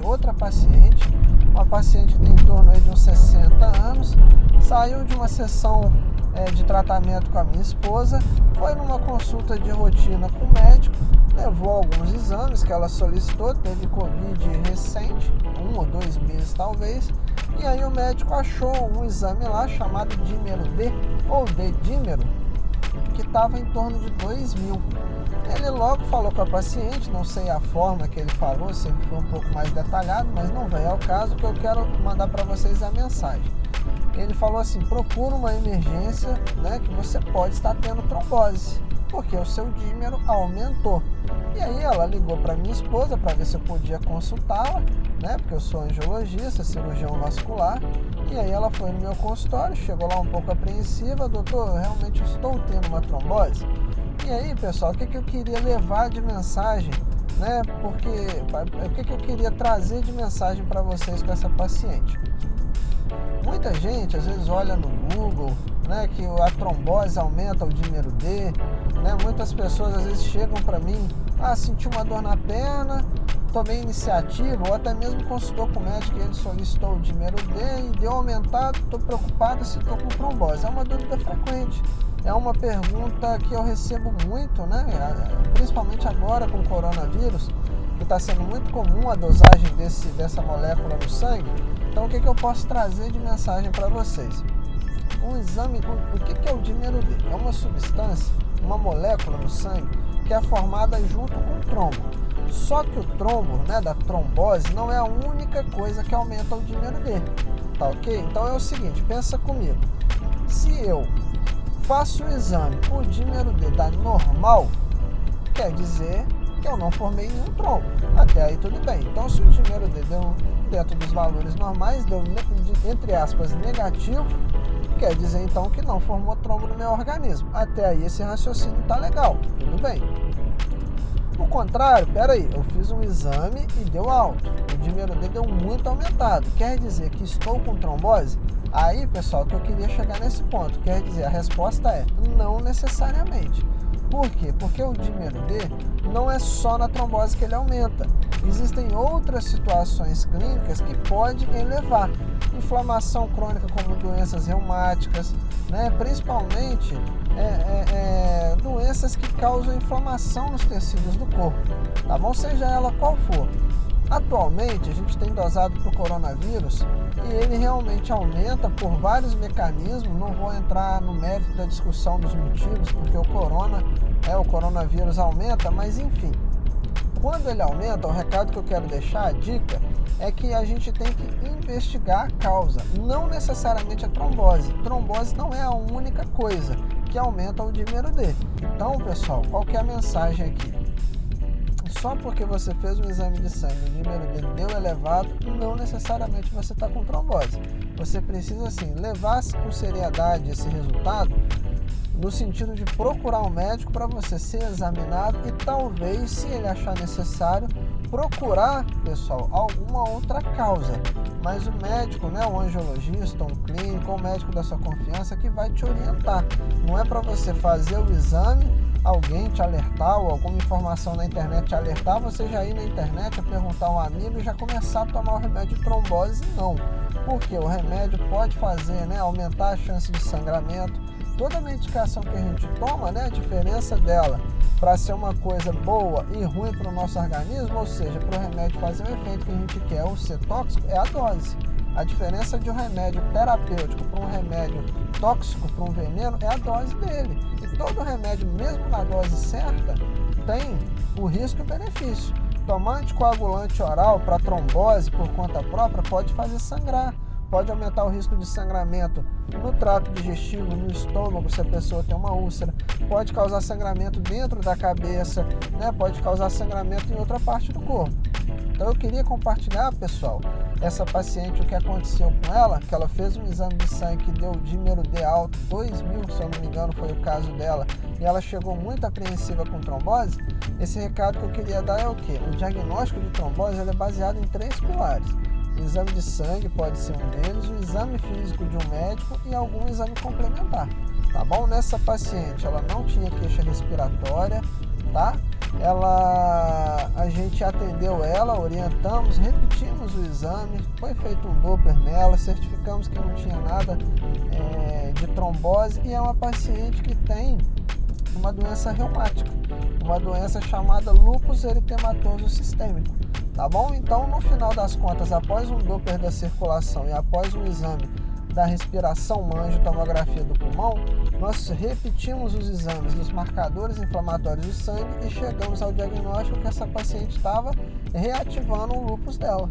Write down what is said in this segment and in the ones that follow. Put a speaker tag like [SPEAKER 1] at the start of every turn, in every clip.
[SPEAKER 1] outra paciente, uma paciente que tem em torno aí de uns 60 anos, saiu de uma sessão de tratamento com a minha esposa, foi numa consulta de rotina com o médico, levou alguns exames que ela solicitou, teve Covid recente, 1 ou 2 meses talvez, e aí o médico achou um exame lá chamado dímero D, ou D-dímero, que estava em torno de 2.000. Ele logo falou com a paciente, não sei a forma que ele falou, se foi um pouco mais detalhado, mas não vem ao caso, que eu quero mandar para vocês a mensagem. Ele falou assim: procura uma emergência, né, que você pode estar tendo trombose, porque o seu dímero aumentou. E aí ela ligou para minha esposa para ver se eu podia consultá-la, né, porque eu sou angiologista, cirurgião vascular. E aí ela foi no meu consultório, chegou lá um pouco apreensiva: doutor, eu realmente estou tendo uma trombose. E aí, pessoal, o que eu queria levar de mensagem, né? Porque o que eu queria trazer de mensagem para vocês com essa paciente? Muita gente às vezes olha no Google, né, que a trombose aumenta o dímero D, né? Muitas pessoas às vezes chegam para mim: senti uma dor na perna, tomei iniciativa, ou até mesmo consultou com o médico e ele solicitou o dímero D e deu aumentado, estou preocupado se estou com trombose. É uma dúvida frequente. É uma pergunta que eu recebo muito, né? Principalmente agora com o coronavírus, que está sendo muito comum a dosagem dessa molécula no sangue. Então, o que eu posso trazer de mensagem para vocês? Um exame, o que é o dímero D? É uma substância, uma molécula no sangue que é formada junto com o trombo. Só que o trombo, né, da trombose, não é a única coisa que aumenta o dímero D, tá ok? Então é o seguinte, pensa comigo. Se eu faço o exame, o dímero D dá normal, quer dizer que eu não formei nenhum trombo. Até aí tudo bem. Então, se o dímero D deu dentro dos valores normais, deu, entre aspas, negativo, quer dizer então que não formou trombo no meu organismo. Até aí esse raciocínio tá legal, tudo bem. O contrário, peraí, eu fiz um exame e deu alto, o dímero D deu muito aumentado, quer dizer que estou com trombose? Aí, pessoal, que eu queria chegar nesse ponto, quer dizer, a resposta é não necessariamente. Por quê? Porque o dímero D não é só na trombose que ele aumenta. Existem outras situações clínicas que podem elevar. Inflamação crônica, como doenças reumáticas, né? Principalmente doenças que causam inflamação nos tecidos do corpo, tá bom? Seja ela qual for. Atualmente, a gente tem dosado para o coronavírus e ele realmente aumenta por vários mecanismos. Não vou entrar no mérito da discussão dos motivos, porque o coronavírus aumenta, mas enfim. Quando ele aumenta, o recado que eu quero deixar, a dica, é que a gente tem que investigar a causa, não necessariamente a trombose. Trombose não é a única coisa que aumenta o dímero D. Então, pessoal, qual que é a mensagem aqui? Só porque você fez um exame de sangue e o dímero D deu elevado, não necessariamente você está com trombose. Você precisa, sim, levar com seriedade esse resultado, no sentido de procurar um médico para você ser examinado e talvez, se ele achar necessário, procurar, pessoal, alguma outra causa. Mas o médico, né, o angiologista, um clínico, o médico da sua confiança que vai te orientar. Não é para você fazer o exame, alguém te alertar ou alguma informação na internet te alertar, você já ir na internet a perguntar a um amigo e já começar a tomar o remédio de trombose, não. Porque o remédio pode fazer, né, aumentar a chance de sangramento. Toda medicação que a gente toma, né, a diferença dela para ser uma coisa boa e ruim para o nosso organismo, ou seja, para o remédio fazer o efeito que a gente quer ou ser tóxico, é a dose. A diferença de um remédio terapêutico para um remédio tóxico, para um veneno, é a dose dele. E todo remédio, mesmo na dose certa, tem o risco e o benefício. Tomar anticoagulante oral para trombose por conta própria pode fazer sangrar. Pode aumentar o risco de sangramento no trato digestivo, no estômago, se a pessoa tem uma úlcera. Pode causar sangramento dentro da cabeça, né? Pode causar sangramento em outra parte do corpo. Então eu queria compartilhar, pessoal, essa paciente, o que aconteceu com ela, que ela fez um exame de sangue que deu dímero D alto, 2.000, se eu não me engano, foi o caso dela, e ela chegou muito apreensiva com trombose. Esse recado que eu queria dar é o quê? O diagnóstico de trombose ele é baseado em 3 pilares. O exame de sangue pode ser um deles, o exame físico de um médico e algum exame complementar, tá bom? Nessa paciente, ela não tinha queixa respiratória, tá? a gente atendeu ela, orientamos, repetimos o exame, foi feito um Doppler nela, certificamos que não tinha nada de trombose, e é uma paciente que tem uma doença reumática, uma doença chamada lúpus eritematoso sistêmico, tá bom? Então, no final das contas, após um Doppler da circulação e após um exame da respiração, uma angiotomografia do pulmão, nós repetimos os exames dos marcadores inflamatórios de sangue e chegamos ao diagnóstico que essa paciente estava reativando o lúpus dela,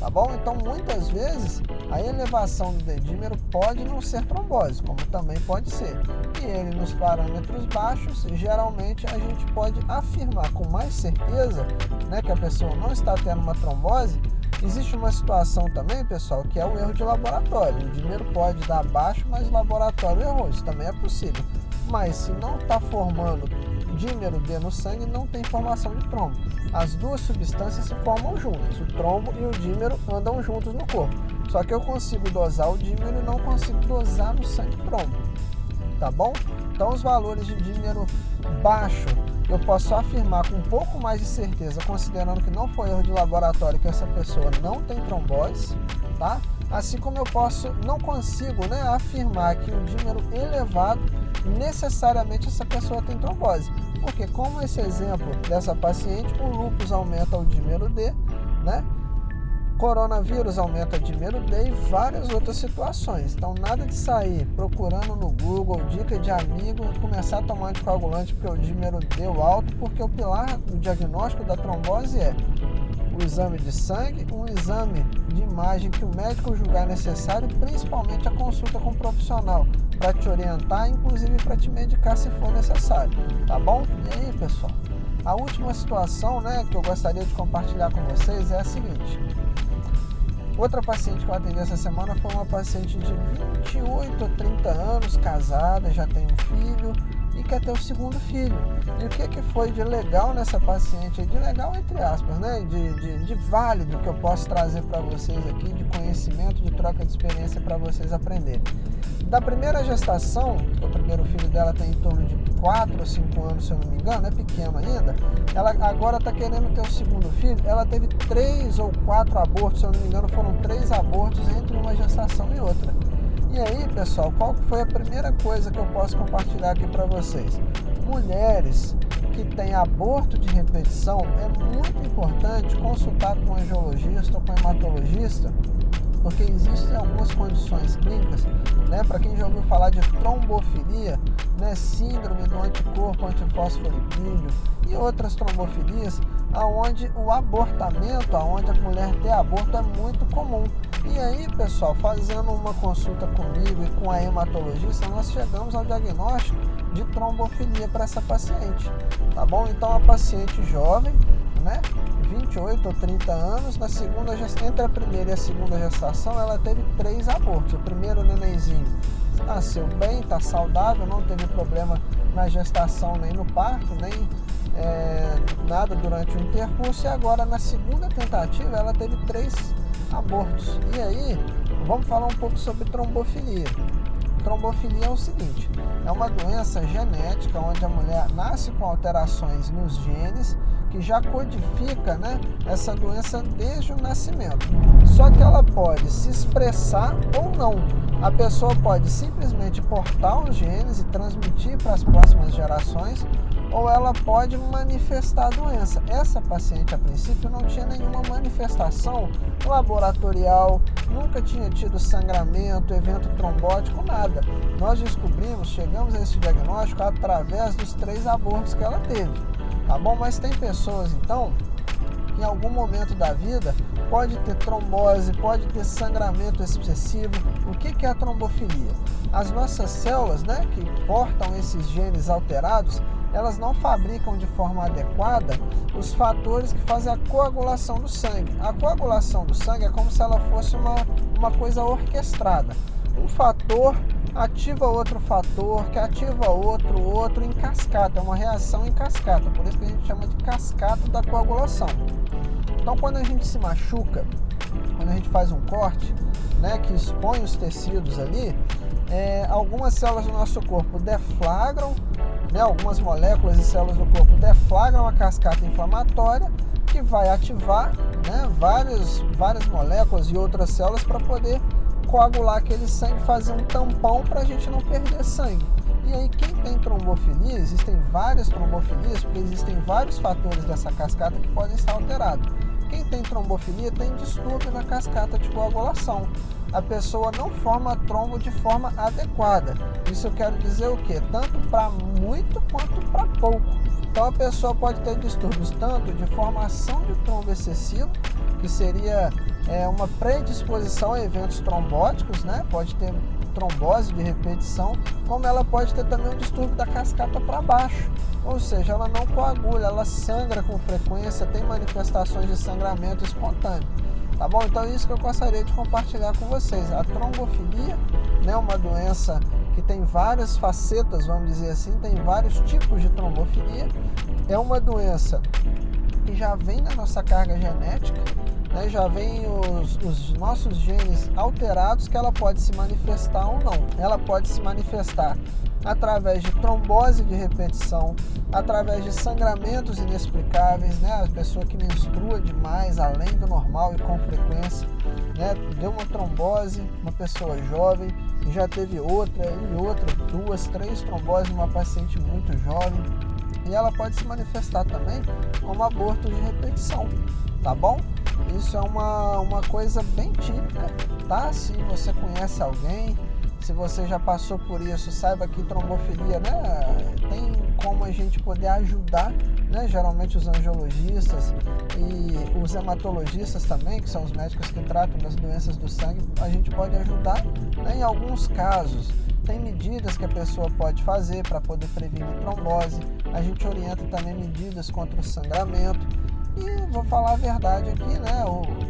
[SPEAKER 1] tá bom? Então, muitas vezes, a elevação do dedímero pode não ser trombose, como também pode ser. E ele, nos parâmetros baixos, geralmente a gente pode afirmar com mais certeza, né, que a pessoa não está tendo uma trombose. Existe uma situação também, pessoal, que é o erro de laboratório. O dímero pode dar baixo, mas o laboratório errou. Isso também é possível. Mas se não está formando dímero D no sangue, não tem formação de trombo. As duas substâncias se formam juntas. O trombo e o dímero andam juntos no corpo. Só que eu consigo dosar o dímero e não consigo dosar no sangue trombo. Tá bom? Então, os valores de dímero baixo, eu posso afirmar com um pouco mais de certeza, considerando que não foi erro de laboratório, que essa pessoa não tem trombose, tá? Assim como eu não consigo, né, afirmar que o dímero elevado, necessariamente essa pessoa tem trombose. Porque, como esse exemplo dessa paciente, o lúpus aumenta o dímero D, né? Coronavírus aumenta dímero D e várias outras situações. Então, nada de sair procurando no Google, dica de amigo, começar a tomar anticoagulante porque o dímero deu alto, porque o pilar do diagnóstico da trombose é o exame de sangue, um exame de imagem que o médico julgar necessário, principalmente a consulta com o profissional, para te orientar, inclusive para te medicar se for necessário, tá bom? E aí, pessoal, a última situação, né, que eu gostaria de compartilhar com vocês é a seguinte. Outra paciente que eu atendi essa semana foi uma paciente de 28 a 30 anos, casada, já tem um filho e quer ter o segundo filho. E o que foi de legal nessa paciente? De legal entre aspas, né? De válido que eu posso trazer para vocês aqui, de conhecimento, de troca de experiência para vocês aprenderem. Da primeira gestação, que o primeiro filho dela tem em torno de 4 ou 5 anos, se eu não me engano, é pequeno ainda, ela agora está querendo ter o segundo filho, ela teve 3 ou 4 abortos, se eu não me engano, foram 3 abortos entre uma gestação e outra. E aí, pessoal, qual foi a primeira coisa que eu posso compartilhar aqui para vocês? Mulheres que têm aborto de repetição, é muito importante consultar com um angiologista ou com um hematologista, porque existem algumas condições clínicas, né, para quem já ouviu falar de trombofilia, né, síndrome do anticorpo antifosfolipídio e outras trombofilias, aonde o abortamento, aonde a mulher tem aborto é muito comum. E aí, pessoal, fazendo uma consulta comigo e com a hematologista, nós chegamos ao diagnóstico de trombofilia para essa paciente, tá bom? Então, a paciente jovem, né, 28 ou 30 anos, entre a primeira e a segunda gestação, ela teve 3 abortos. O primeiro nenenzinho nasceu bem, está saudável, não teve problema na gestação nem no parto, nem nada durante o intercurso, e agora na segunda tentativa ela teve 3 abortos. E aí, vamos falar um pouco sobre trombofilia. Trombofilia é o seguinte, é uma doença genética onde a mulher nasce com alterações nos genes que já codifica, né, essa doença desde o nascimento. Só que ela pode se expressar ou não. A pessoa pode simplesmente portar os genes e transmitir para as próximas gerações, ou ela pode manifestar a doença. Essa paciente, a princípio, não tinha nenhuma manifestação laboratorial, nunca tinha tido sangramento, evento trombótico, nada. Nós chegamos a esse diagnóstico através dos 3 abortos que ela teve, tá bom? Mas tem pessoas, então, que em algum momento da vida pode ter trombose, pode ter sangramento excessivo. O que é a trombofilia? As nossas células, né, que portam esses genes alterados, elas não fabricam de forma adequada os fatores que fazem a coagulação do sangue. A coagulação do sangue é como se ela fosse uma coisa orquestrada. Um fator ativa outro fator, que ativa outro em cascata. É uma reação em cascata, por isso que a gente chama de cascata da coagulação. Então, quando a gente se machuca, quando a gente faz um corte, né, que expõe os tecidos ali, algumas células do nosso corpo deflagram, né, algumas moléculas e células do corpo deflagram a cascata inflamatória, que vai ativar, né, várias moléculas e outras células para poder coagular aquele sangue, fazer um tampão para a gente não perder sangue. E aí quem tem trombofilia, existem várias trombofilias, porque existem vários fatores dessa cascata que podem estar alterados. Quem tem trombofilia tem distúrbio na cascata de coagulação. A pessoa não forma trombo de forma adequada. Isso eu quero dizer o quê? Tanto para muito quanto para pouco. Então a pessoa pode ter distúrbios tanto de formação de trombo excessivo, que seria uma predisposição a eventos trombóticos, né? Pode ter trombose de repetição, como ela pode ter também um distúrbio da cascata para baixo, ou seja, ela não coagula, ela sangra com frequência, tem manifestações de sangramento espontâneo, tá bom? Então é isso que eu gostaria de compartilhar com vocês. A trombofilia, né, uma doença que tem várias facetas, vamos dizer assim, tem vários tipos de trombofilia, é uma doença que já vem na nossa carga genética, né, já vem os nossos genes alterados, que ela pode se manifestar ou não. Ela pode se manifestar através de trombose de repetição, através de sangramentos inexplicáveis, né, a pessoa que menstrua demais, além do normal e com frequência, né, deu uma trombose, uma pessoa jovem, e já teve outra, 2, 3 tromboses numa paciente muito jovem, e ela pode se manifestar também como aborto de repetição, tá bom? Isso é uma coisa bem típica, tá? Se você conhece alguém, se você já passou por isso, saiba que trombofilia, né, tem como a gente poder ajudar, né? Geralmente os angiologistas e os hematologistas também, que são os médicos que tratam das doenças do sangue, a gente pode ajudar, né? Em alguns casos, tem medidas que a pessoa pode fazer para poder prevenir trombose. A gente orienta também medidas contra o sangramento. E vou falar a verdade aqui, né?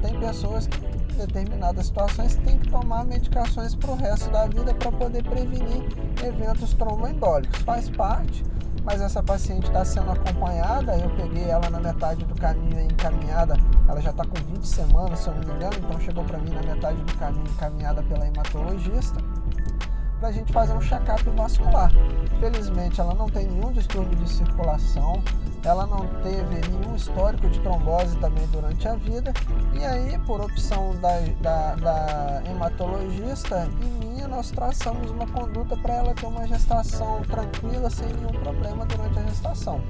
[SPEAKER 1] Tem pessoas que em determinadas situações têm que tomar medicações para o resto da vida para poder prevenir eventos tromboembólicos. Faz parte, mas essa paciente está sendo acompanhada. Eu peguei ela na metade do caminho encaminhada, ela já está com 20 semanas, se eu não me engano, então chegou para mim na metade do caminho encaminhada pela hematologista, para a gente fazer um check-up vascular. Felizmente ela não tem nenhum distúrbio de circulação, ela não teve nenhum histórico de trombose também durante a vida, e aí por opção da hematologista e minha, nós traçamos uma conduta para ela ter uma gestação tranquila, sem nenhum problema durante a gestação.